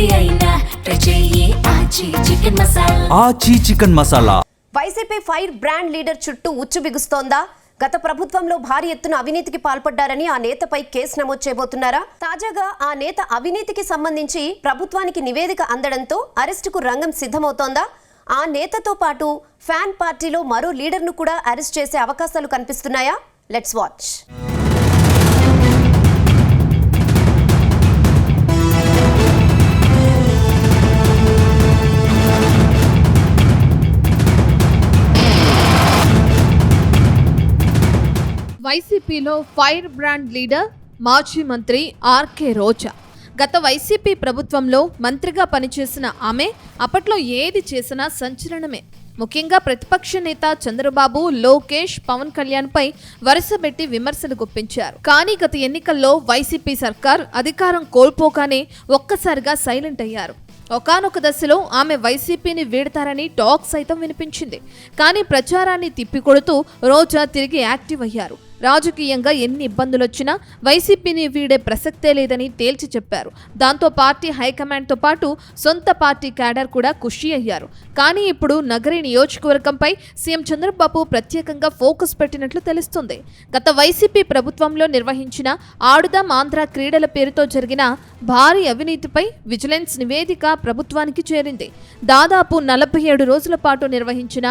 ఏది అయినా ట్రై చెయ్యి ఆచి చికెన్ మసాలా. ఆచి chicken masala. YCP fire brand leader చుట్టూ ఉచ్చు బిగుస్తోందా? గత ప్రభుత్వంలో భారీ ఎత్తున అవినీతికి పాల్పడ్డారని ఆ నేతపై కేసు నమోదు చేయబోతున్నారా? తాజాగా ఆ నేత అవినీతికి సంబంధించి ప్రభుత్వానికి నివేదిక అందడంతో అరెస్టుకు రంగం సిద్ధమవుతోందా? ఆ నేతతో పాటు ఫ్యాన్ పార్టీలో మరో లీడర్ను కూడా అరెస్ట్ చేసే అవకాశాలు కనిపిస్తున్నాయా? Let's watch. వైసీపీలో ఫైర్ బ్రాండ్ లీడర్ మాజీ మంత్రి ఆర్కే రోజా. గత వైసీపీ ప్రభుత్వంలో మంత్రిగా పనిచేసిన ఆమె అప్పట్లో ఏది చేసినా సంచలనమే. ముఖ్యంగా ప్రతిపక్ష నేత చంద్రబాబు, లోకేష్, పవన్ కళ్యాణ్ పై వరుసబెట్టి విమర్శలు గుప్పించారు. కానీ గత ఎన్నికల్లో వైసీపీ సర్కార్ అధికారం కోల్పోగానే ఒక్కసారిగా సైలెంట్ అయ్యారు. ఒకానొక దశలో ఆమె వైసీపీని వీడతారని టాక్ సైతం వినిపించింది. కానీ ప్రచారాన్ని తిప్పికొడుతూ రోజా తిరిగి యాక్టివ్ అయ్యారు. రాజకీయంగా ఎన్ని ఇబ్బందులొచ్చినా వైసీపీని వీడే ప్రసక్తే లేదని తేల్చి చెప్పారు. దాంతో పార్టీ హైకమాండ్తో పాటు సొంత పార్టీ క్యాడర్ కూడా ఖుషి అయ్యారు. కానీ ఇప్పుడు నగరి నియోజకవర్గంపై సీఎం చంద్రబాబు ప్రత్యేకంగా ఫోకస్ పెట్టినట్లు తెలుస్తుంది. గత వైసీపీ ప్రభుత్వంలో నిర్వహించిన ఆడుదాం ఆంధ్ర క్రీడల పేరుతో జరిగిన భారీ అవినీతిపై విజిలెన్స్ నివేదిక ప్రభుత్వానికి చేరింది. దాదాపు 47 రోజుల పాటు నిర్వహించిన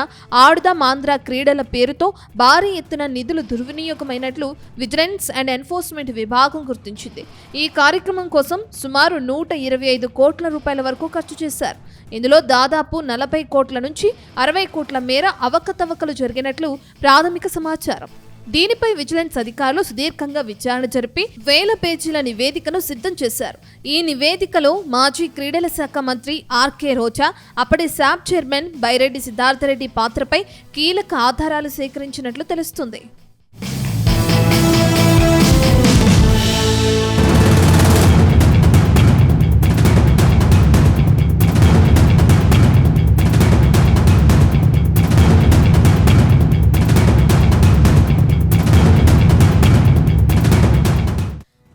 ఆడుదాం ఆంధ్ర క్రీడల పేరుతో భారీ ఎత్తున నిధులు దుర్వినియోగమైనట్లు విజిలెన్స్ అండ్ ఎన్ఫోర్స్మెంట్ విభాగం గుర్తించింది. ఈ కార్యక్రమం కోసం సుమారు 125 కోట్ల రూపాయల వరకు ఖర్చు చేశారు. ఇందులో దాదాపు 40 కోట్ల నుంచి 60 కోట్ల మేర అవకతవకలు జరిగినట్లు ప్రాథమిక సమాచారం. దీనిపై విజిలెన్స్ అధికారులు సుదీర్ఘంగా విచారణ జరిపి 1000 పేజీల నివేదికను సిద్ధం చేశారు. ఈ నివేదికలో మాజీ క్రీడల శాఖ మంత్రి ఆర్కే రోజా, అప్పటి శాప్ చైర్మన్ బైరెడ్డి సిద్ధార్థరెడ్డి పాత్రపై కీలక ఆధారాలు సేకరించినట్లు తెలుస్తుంది.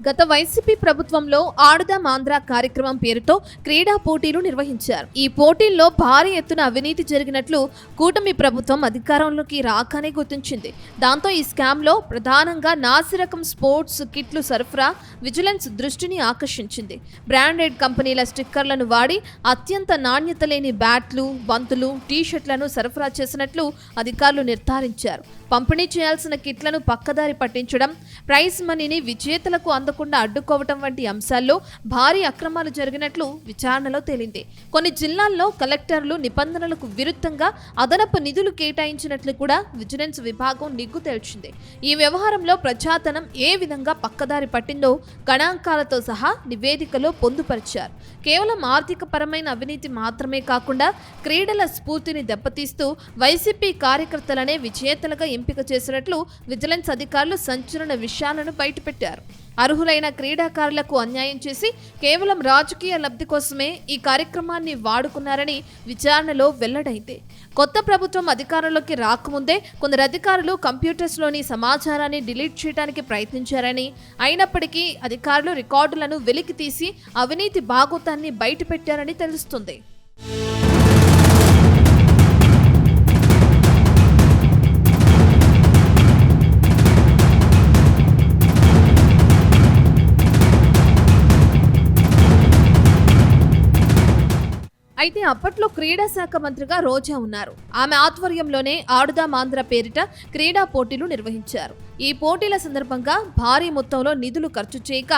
గత వైసీపీ ప్రభుత్వంలో ఆడుదాం ఆంధ్ర కార్యక్రమం పేరుతో క్రీడా పోటీలు నిర్వహించారు. ఈ పోటీల్లో భారీ ఎత్తున అవినీతి జరిగినట్లు కూటమి ప్రభుత్వం అధికారంలోకి రాగానే గుర్తించింది. దాంతో ఈ స్కామ్లో ప్రధానంగా నాసిరకం స్పోర్ట్స్ కిట్లు సరఫరా విజిలెన్స్ దృష్టిని ఆకర్షించింది. బ్రాండెడ్ కంపెనీల స్టిక్కర్లను వాడి అత్యంత నాణ్యత లేని బ్యాట్లు, బంతులు, టీషర్ట్లను సరఫరా చేసినట్లు అధికారులు నిర్ధారించారు. పంపిణీ చేయాల్సిన కిట్లను పక్కదారి పట్టించడం, ప్రైజ్ మనీని విజేతలకు అందకుండా అడ్డుకోవటం వంటి అంశాల్లో భారీ అక్రమాలు జరిగినట్లు విచారణలో తేలింది. కొన్ని జిల్లాల్లో కలెక్టర్లు నిబంధనలకు విరుద్ధంగా అదనపు నిధులు కేటాయించినట్లు కూడా విజిలెన్స్ విభాగం నిగ్గు తేల్చింది. ఈ వ్యవహారంలో ప్రజాధనం ఏ విధంగా పక్కదారి పట్టిందో గణాంకాలతో సహా నివేదికలో పొందుపరిచారు. కేవలం ఆర్థిక పరమైన అవినీతి మాత్రమే కాకుండా క్రీడల స్ఫూర్తిని దెబ్బతీస్తూ వైసీపీ కార్యకర్తలనే విజేతలుగా ఎంపిక చేసినట్లు విజిలెన్స్ అధికారులు సంచలన విషయాలను బయటపెట్టారు. అర్హులైన క్రీడాకారులకు అన్యాయం చేసి కేవలం రాజకీయ లబ్ధి కోసమే ఈ కార్యక్రమాన్ని వాడుకున్నారని విచారణలో వెల్లడైంది. కొత్త ప్రభుత్వం అధికారంలోకి రాకముందే కొందరు అధికారులు కంప్యూటర్స్లోని సమాచారాన్ని డిలీట్ చేయడానికి ప్రయత్నించారని, అయినప్పటికీ అధికారులు రికార్డులను వెలికి తీసి అవినీతి బాగోతాన్ని బయటపెట్టారని తెలుస్తుంది. అయితే అప్పట్లో క్రీడా శాఖ మంత్రిగా రోజా ఉన్నారు. ఆమె ఆధ్వర్యంలోనే ఆడుదాం ఆంధ్ర పేరిట క్రీడా పోటీలు నిర్వహించారు. ఈ పోటీల సందర్భంగా భారీ మొత్తంలో నిధులు ఖర్చు చేయక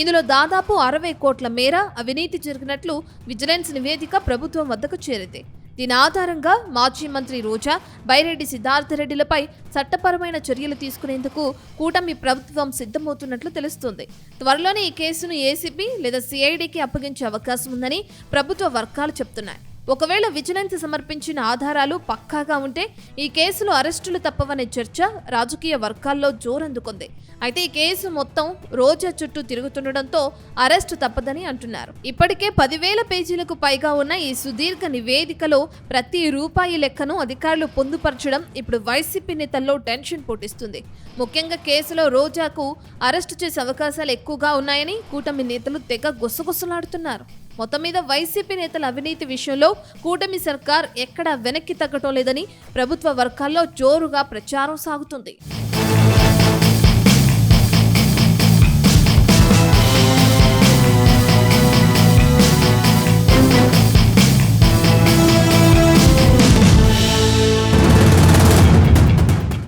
ఇందులో దాదాపు 60 కోట్ల మేర అవినీతి జరిగినట్లు విజిలెన్స్ నివేదిక ప్రభుత్వం వద్దకు చేరింది. దీని ఆధారంగా మాజీ మంత్రి రోజా, బైరెడ్డి సిద్ధార్థరెడ్డిలపై చట్టపరమైన చర్యలు తీసుకునేందుకు కూటమి ప్రభుత్వం సిద్ధమవుతున్నట్లు తెలుస్తుంది. త్వరలోనే ఈ కేసును ఏసీబీ లేదా సిఐడికి అప్పగించే అవకాశం ఉందని ప్రభుత్వ వర్గాలు చెప్తున్నాయి. ఒకవేళ విజిలెన్స్ సమర్పించిన ఆధారాలు పక్కాగా ఉంటే ఈ కేసులో అరెస్టులు తప్పవనే చర్చ రాజకీయ వర్గాల్లో జోరందుకుంది. అయితే ఈ కేసు మొత్తం రోజా చుట్టూ తిరుగుతుండటంతో అరెస్టు తప్పదని అంటున్నారు. ఇప్పటికే 10,000 పేజీలకు పైగా ఉన్న ఈ సుదీర్ఘ నివేదికలో ప్రతి రూపాయి లెక్కను అధికారులు పొందుపరచడం ఇప్పుడు వైసీపీ నేతల్లో టెన్షన్ పుట్టిస్తుంది. ముఖ్యంగా కేసులో రోజాకు అరెస్టు చేసే అవకాశాలు ఎక్కువగా ఉన్నాయని కూటమి నేతలు తెగ గుసగుసలాడుతున్నారు. మొత్తం మీద వైసీపీ నేతల అవినీతి విషయంలో కూటమి సర్కార్ ఎక్కడా వెనక్కి తగ్గటం లేదని ప్రభుత్వ వర్గాల్లో జోరుగా ప్రచారం సాగుతుంది.